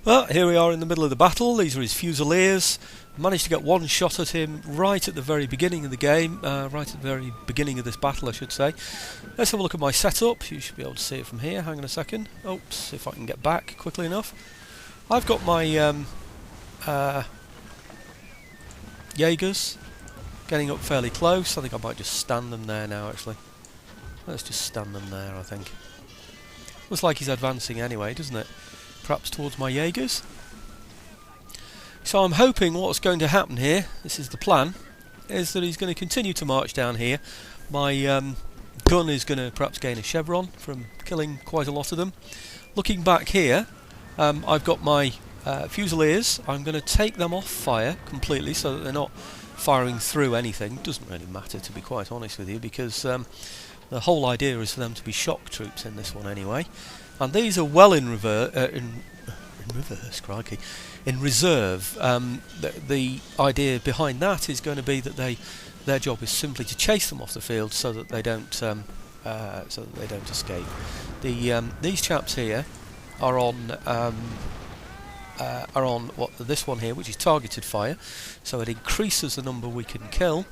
Well, here we are in the middle of the battle. These are his Fusiliers. Managed to get one shot at him right at the very beginning of the game, right at the very beginning of this battle, I should say. Let's have a look at my setup. You should be able to see it from here. Hang on a second. Oops, if I can get back quickly enough. I've got my Jaegers getting up fairly close. I think I might just stand them there now, actually. Let's just stand them there, I think. Looks like he's advancing anyway, doesn't it? Perhaps towards my Jaegers. So I'm hoping what's going to happen here, this is the plan, is that he's going to continue to march down here. My gun is going to perhaps gain a chevron from killing quite a lot of them. Looking back here, I've got my Fusiliers. I'm going to take them off fire completely so that they're not firing through anything. Doesn't really matter, to be quite honest with you, because the whole idea is for them to be shock troops in this one anyway. And these are well in reverse, crikey, in reserve. The idea behind that is going to be that their job is simply to chase them off the field so that they don't escape. These chaps here are on this one here, which is targeted fire, so it increases the number we can kill.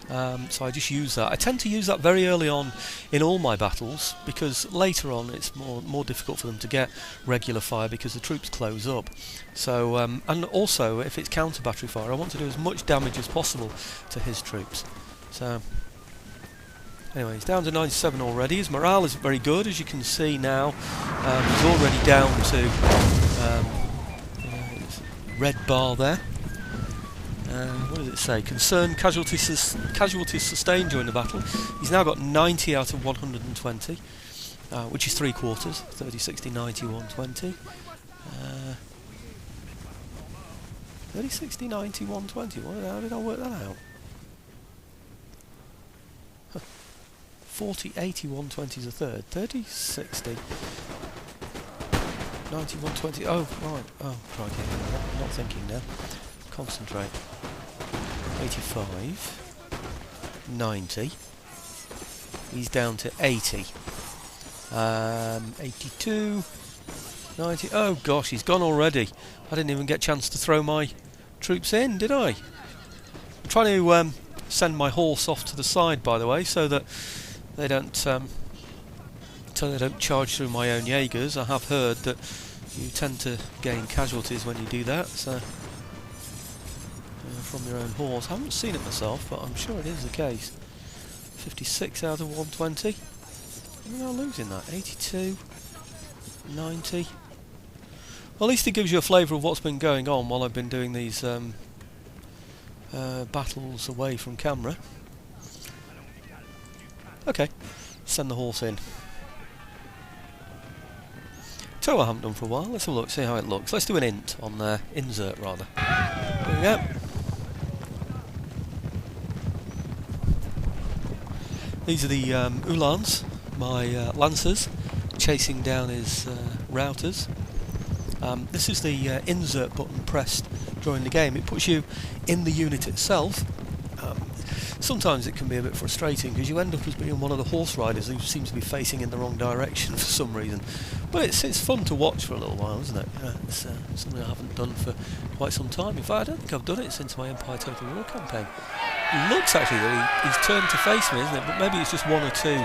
So I just use that. I tend to use that very early on in all my battles, because later on it's more difficult for them to get regular fire because the troops close up. So and also if it's counter battery fire, I want to do as much damage as possible to his troops. So anyway, he's down to 97 already. His morale isn't very good, as you can see now. He's already down to red bar there. What does it say? Concerned casualties sustained during the battle. He's now got 90 out of 120, which is 3/4. 30, 60, 90, 120. 30, 60, 90, 120. How did I work that out? 40, 80, 120 is a third. 30, 60, 90, 120. Oh, right. Oh, crikey. I'm not thinking now. Concentrate. 85, 90, he's down to 80, 82, 90, oh gosh, he's gone already. I didn't even get a chance to throw my troops in, did I? I'm trying to send my horse off to the side, by the way, so that they don't charge through my own Jaegers. I have heard that you tend to gain casualties when you do that, so from your own horse. I haven't seen it myself, but I'm sure it is the case. 56 out of 120. We're not losing that. 82, 90. Well, at least it gives you a flavour of what's been going on while I've been doing these battles away from camera. Okay, send the horse in. So I haven't done for a while. Let's have a look, see how it looks. Let's do an int on there. Insert rather. There we go. These are the Uhlans, my Lancers, chasing down his routers. This is the insert button pressed during the game. It puts you in the unit itself. Sometimes it can be a bit frustrating because you end up as being one of the horse riders who seems to be facing in the wrong direction for some reason. But it's fun to watch for a little while, isn't it? It's something I haven't done for quite some time. In fact, I don't think I've done it since my Empire Total War campaign. It looks actually that he's turned to face me, isn't it? But maybe it's just one or two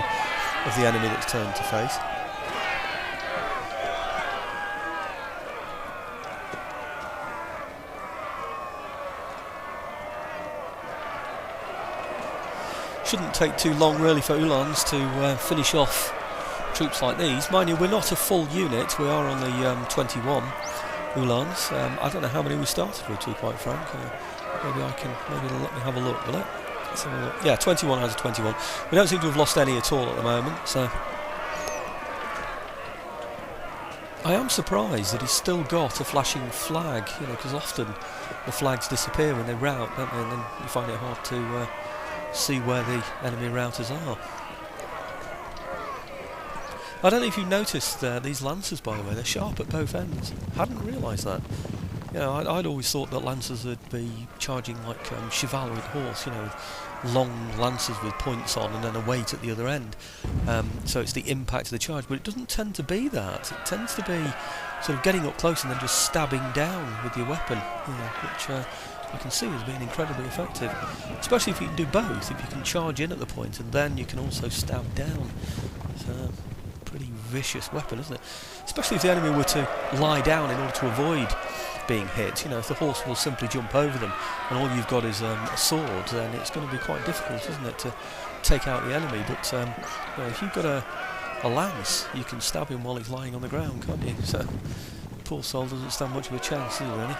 of the enemy that's turned to face. Shouldn't take too long really for Uhlans to finish off troops like these. Mind you, we're not a full unit, we are only 21 Uhlans. I don't know how many we started with, to be quite frank. Maybe it'll let me have a look, will it? Let's have a look. Yeah, 21 out of 21. We don't seem to have lost any at all at the moment, so I am surprised that he's still got a flashing flag, you know, because often the flags disappear when they rout, don't they? And then you find it hard to see where the enemy routers are. I don't know if you noticed these Lancers, by the way, they're sharp at both ends. Hadn't realised that. You know, I'd always thought that lancers would be charging like chivalric horse, you know, with long lances with points on and then a weight at the other end. So it's the impact of the charge, but it doesn't tend to be that. It tends to be sort of getting up close and then just stabbing down with your weapon, you know, which I can see as being incredibly effective. Especially if you can do both, if you can charge in at the point and then you can also stab down. It's a pretty vicious weapon, isn't it? Especially if the enemy were to lie down in order to avoid being hit. You know, if the horse will simply jump over them and all you've got is a sword, then it's going to be quite difficult, isn't it, to take out the enemy. But you know, if you've got a lance, you can stab him while he's lying on the ground, can't you? So poor soul doesn't stand much of a chance, does he, really?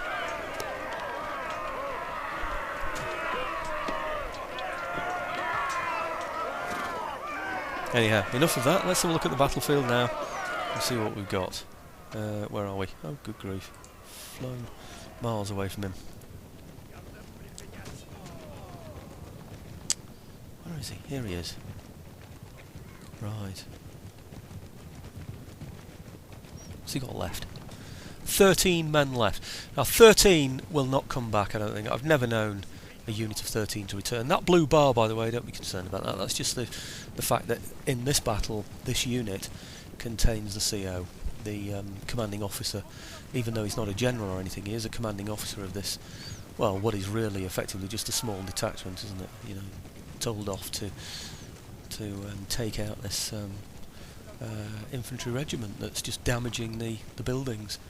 Anyhow, enough of that. Let's have a look at the battlefield now and see what we've got. Where are we? Oh, good grief. Flown miles away from him. Where is he? Here he is. Right. What's he got left? 13 men left. Now 13 will not come back, I don't think. I've never known a unit of 13 to return. That blue bar, by the way, don't be concerned about that. That's just the fact that in this battle, this unit contains the CO, the commanding officer. Even though he's not a general or anything, he is a commanding officer of this, well, what is really effectively just a small detachment, isn't it? You know, told off to take out this infantry regiment that's just damaging the buildings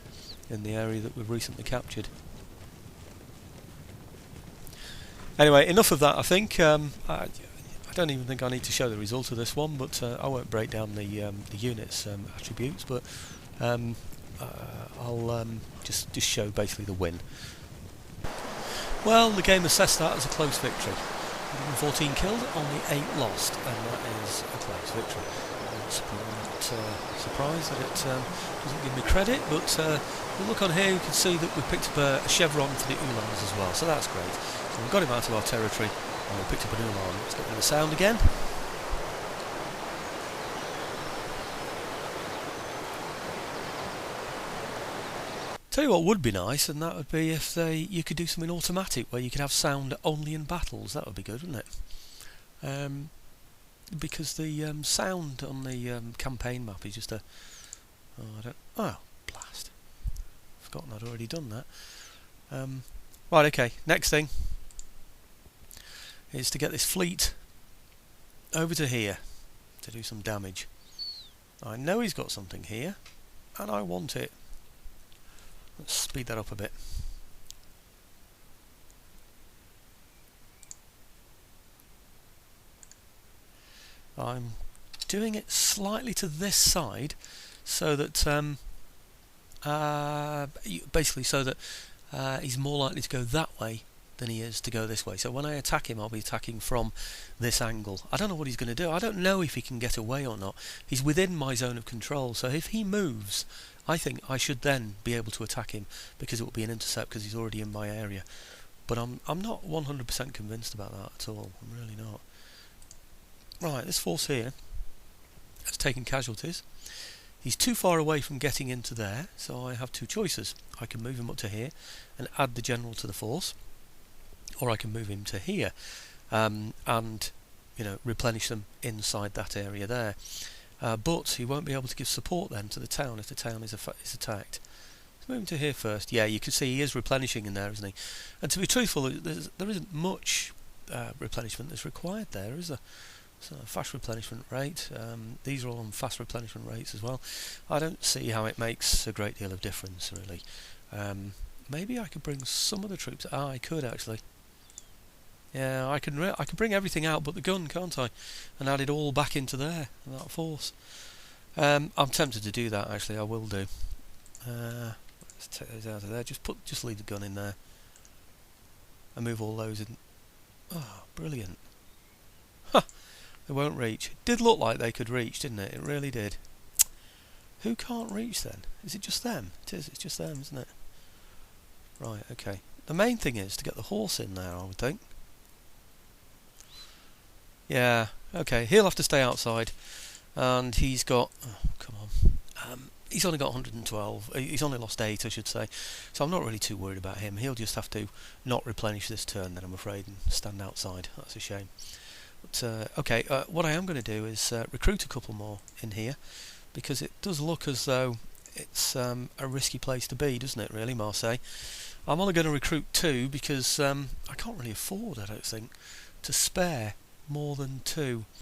in the area that we've recently captured. Anyway, enough of that, I think. I don't even think I need to show the result of this one, but I won't break down the units' attributes, but I'll just show basically the win. Well, the game assessed that as a close victory. 114 killed, only 8 lost, and that is a close victory. I'm not surprised that it doesn't give me credit, but if you look on here, you can see that we picked up a chevron for the Uhlans as well, so that's great. So we've got him out of our territory, and we picked up an Uhlan. Let's get rid of the sound again. Tell you what would be nice, and that would be if you could do something automatic where you could have sound only in battles. That would be good, wouldn't it? Because the sound on the campaign map is just oh, blast! Forgotten I'd already done that. Right, okay. Next thing is to get this fleet over to here to do some damage. I know he's got something here, and I want it. Let's speed that up a bit. I'm doing it slightly to this side so that basically so that he's more likely to go that way than he is to go this way. So when I attack him, I'll be attacking from this angle. I don't know what he's going to do. I don't know if he can get away or not. He's within my zone of control, so if he moves, I think I should then be able to attack him because it will be an intercept because he's already in my area. But I'm not 100% convinced about that at all. I'm really not. Right, this force here has taken casualties. He's too far away from getting into there, so I have two choices. I can move him up to here and add the general to the force, or I can move him to here and replenish them inside that area there. But he won't be able to give support then to the town if the town is attacked. Let's move him to here first. Yeah, you can see he is replenishing in there, isn't he? And to be truthful, there isn't much replenishment that's required there, is there? So fast replenishment rate. These are all on fast replenishment rates as well. I don't see how it makes a great deal of difference, really. Maybe I could bring some of the troops. I could actually. Yeah, I can bring everything out but the gun, can't I? And add it all back into there, that force. I'm tempted to do that, actually. I will do. Let's take those out of there. Just leave the gun in there. And move all those in. Oh, brilliant. Huh. They won't reach. It did look like they could reach, didn't it? It really did. Who can't reach then? Is it just them? It is. It's just them, isn't it? Right, okay. The main thing is to get the horse in there, I would think. Yeah, okay. He'll have to stay outside. And he's got... Oh, come on. He's only got 112. He's only lost 8, I should say. So I'm not really too worried about him. He'll just have to not replenish this turn, then, I'm afraid, and stand outside. That's a shame. But, okay, what I am going to do is recruit a couple more in here, because it does look as though it's a risky place to be, doesn't it, really, Marseille? I'm only going to recruit 2 because I can't really afford, I don't think, to spare more than 2.